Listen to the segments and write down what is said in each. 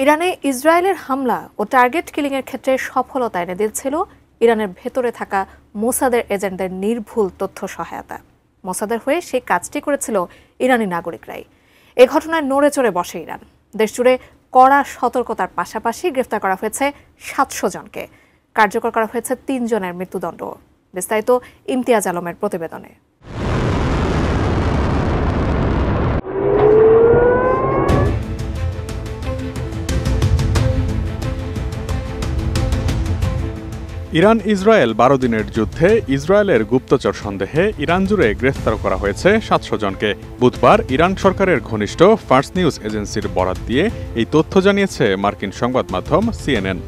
ইরানে ইসরায়েলের হামলা ও টার্গেট কিলিংয়ের ক্ষেত্রে সফলতা এনে দিচ্ছিল ইরানের ভেতরে থাকা মোসাদের এজেন্টদের নির্ভুল তথ্য সহায়তা। মোসাদের হয়ে সেই কাজটি করেছিল ইরানি নাগরিকরাই। এ ঘটনায় নড়ে চড়ে বসে ইরান। দেশজুড়ে কড়া সতর্কতার পাশাপাশি গ্রেফতার করা হয়েছে ৭০০ জনকে, কার্যকর করা হয়েছে ৩ জনের মৃত্যুদণ্ড। বিস্তারিত ইমতিয়াজ আলমের প্রতিবেদনে। ইরান ইসরায়েল ১২ দিনের যুদ্ধে ইসরায়েলের গুপ্তচর সন্দেহে ইরান জুড়ে গ্রেফতার করা হয়েছে ৭০০ জনকে। বুধবার ইরান সরকারের ঘনিষ্ঠ ফার্স নিউজ এজেন্সির বরাত দিয়ে এই তথ্য জানিয়েছে মার্কিন সংবাদ মাধ্যম CNN।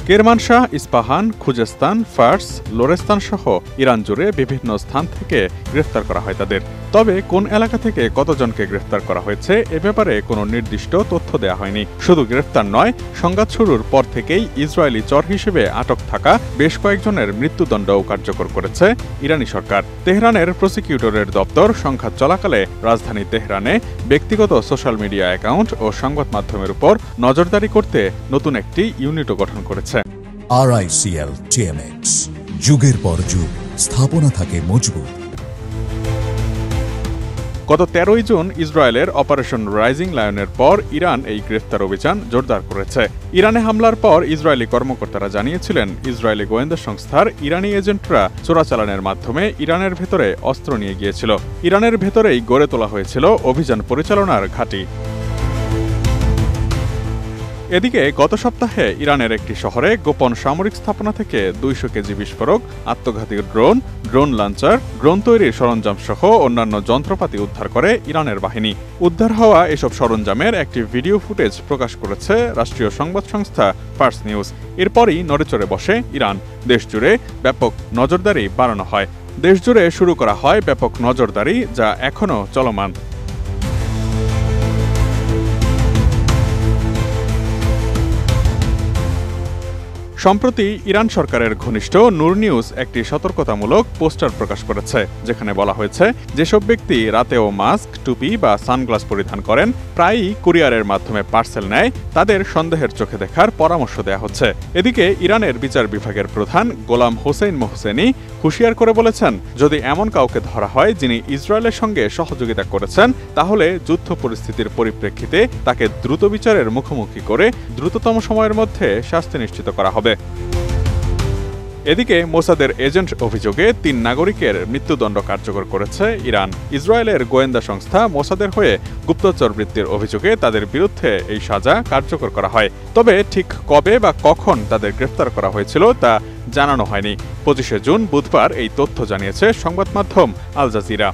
Kermanshah, Isfahan, Khuzestan, Fars, Lorestan সহ ইরান জুড়ে বিভিন্ন স্থান থেকে গ্রেফতার করা হয় তাদের। তবে কোন এলাকা থেকে কতজনকে গ্রেফতার করা হয়েছে এ ব্যাপারে কোনো নির্দিষ্ট তথ্য দেওয়া হয়নি। শুধু গ্রেফতার নয়, সংঘাত শুরুর পর থেকেই ইসরায়েলি চর হিসেবে আটক থাকা বেশ কয়েকজনের মৃত্যুদণ্ডও কার্যকর করেছে ইরানি সরকার। তেহরানের প্রসিকিউটরের দপ্তর সংঘাত চলাকালে রাজধানী তেহরানে ব্যক্তিগত সোশ্যাল মিডিয়া অ্যাকাউন্ট ও সংবাদ মাধ্যমের উপর নজরদারি করতে নতুন একটি ইউনিটও গঠন করেছে। RICL TMX, যুগের পর যুগ স্থাপনা থাকে মজবুত। গত ১৩ জুন ইসরায়েলের অপারেশন রাইজিং লায়নের পর ইরান এই গ্রেফতার অভিযান জোরদার করেছে। ইরানে হামলার পর ইসরায়েলি কর্মকর্তারা জানিয়েছিলেন ইসরায়েলি গোয়েন্দা সংস্থার ইরানি এজেন্টরা চোরাচালানের মাধ্যমে ইরানের ভেতরে অস্ত্র নিয়ে গিয়েছিল। ইরানের ভেতরেই গড়ে তোলা হয়েছিল অভিযান পরিচালনার ঘাঁটি। এদিকে গত সপ্তাহে ইরানের একটি শহরে গোপন সামরিক স্থাপনা থেকে ২০০ কেজি বিস্ফোরক, আত্মঘাতী ড্রোন লঞ্চার, ড্রোন তৈরির সরঞ্জাম সহ অন্যান্য যন্ত্রপাতি উদ্ধার করে ইরানের বাহিনী। উদ্ধার হওয়া এসব সরঞ্জামের একটি ভিডিও ফুটেজ প্রকাশ করেছে রাষ্ট্রীয় সংবাদ সংস্থা ফার্স নিউজ। এরপরই নড়েচড়ে বসে ইরান। দেশজুড়ে ব্যাপক নজরদারি বাড়ানো হয়। দেশজুড়ে শুরু করা হয় ব্যাপক নজরদারি, যা এখনও চলমান। সম্প্রতি ইরান সরকারের ঘনিষ্ঠ নূর নিউজ একটি সতর্কতামূলক পোস্টার প্রকাশ করেছে, যেখানে বলা হয়েছে যেসব ব্যক্তি রাতেও মাস্ক, টুপি বা সানগ্লাস পরিধান করেন, প্রায়ই কুরিয়ারের মাধ্যমে পার্সেল নেয়, তাদের সন্দেহের চোখে দেখার পরামর্শ দেওয়া হচ্ছে। এদিকে ইরানের বিচার বিভাগের প্রধান গোলাম হোসেইন মোহসেনি হুঁশিয়ার করে বলেছেন, যদি এমন কাউকে ধরা হয় যিনি ইসরায়েলের সঙ্গে সহযোগিতা করেছেন, তাহলে যুদ্ধ পরিস্থিতির পরিপ্রেক্ষিতে তাকে দ্রুত বিচারের মুখোমুখি করে দ্রুততম সময়ের মধ্যে শাস্তি নিশ্চিত করা হবে। এদিকে মোসাদের এজেন্ট অভিযোগে ৩ নাগরিকের মৃত্যুদণ্ড কার্যকর করেছে ইরান। ইসরায়েলের গোয়েন্দা সংস্থা মোসাদের হয়ে গুপ্তচর বৃত্তির অভিযোগে তাদের বিরুদ্ধে এই সাজা কার্যকর করা হয়। তবে ঠিক কবে বা কখন তাদের গ্রেফতার করা হয়েছিল তা জানানো হয়নি। ২৫শে জুন বুধবার এই তথ্য জানিয়েছে সংবাদ মাধ্যম আল জাজিরা।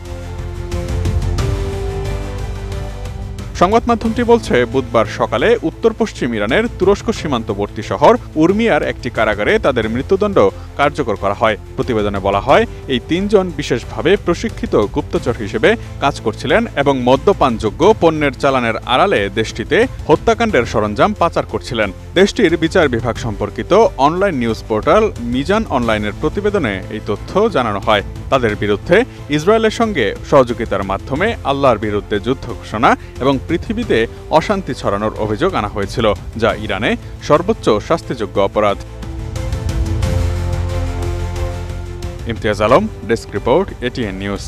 সংবাদ মাধ্যমটি বলছে, বুধবার সকালে উত্তর পশ্চিম ইরানের তুরস্ক সীমান্তবর্তী শহর উর্মিয়ার একটি কারাগারে তাদের মৃত্যুদণ্ড কার্যকর করা হয়। প্রতিবেদনে বলা হয়, এই ৩ জন বিশেষভাবে প্রশিক্ষিত গুপ্তচর হিসেবে কাজ করছিলেন এবং মদ্যপানযোগ্য পণ্যের চালানের আড়ালে দেশটিতে হত্যাকাণ্ডের সরঞ্জাম পাচার করছিলেন। দেশটির বিচার বিভাগ সম্পর্কিত অনলাইন নিউজ পোর্টাল মিজান অনলাইনের প্রতিবেদনে এই তথ্য জানানো হয়। তাদের বিরুদ্ধে ইসরায়েলের সঙ্গে সহযোগিতার মাধ্যমে আল্লাহর বিরুদ্ধে যুদ্ধ ঘোষণা এবং পৃথিবীতে অশান্তি ছড়ানোর অভিযোগ আনা হয়েছিল, যা ইরানে সর্বোচ্চ শাস্তিযোগ্য অপরাধ। Imtiaz Alam, desk report, ATN news.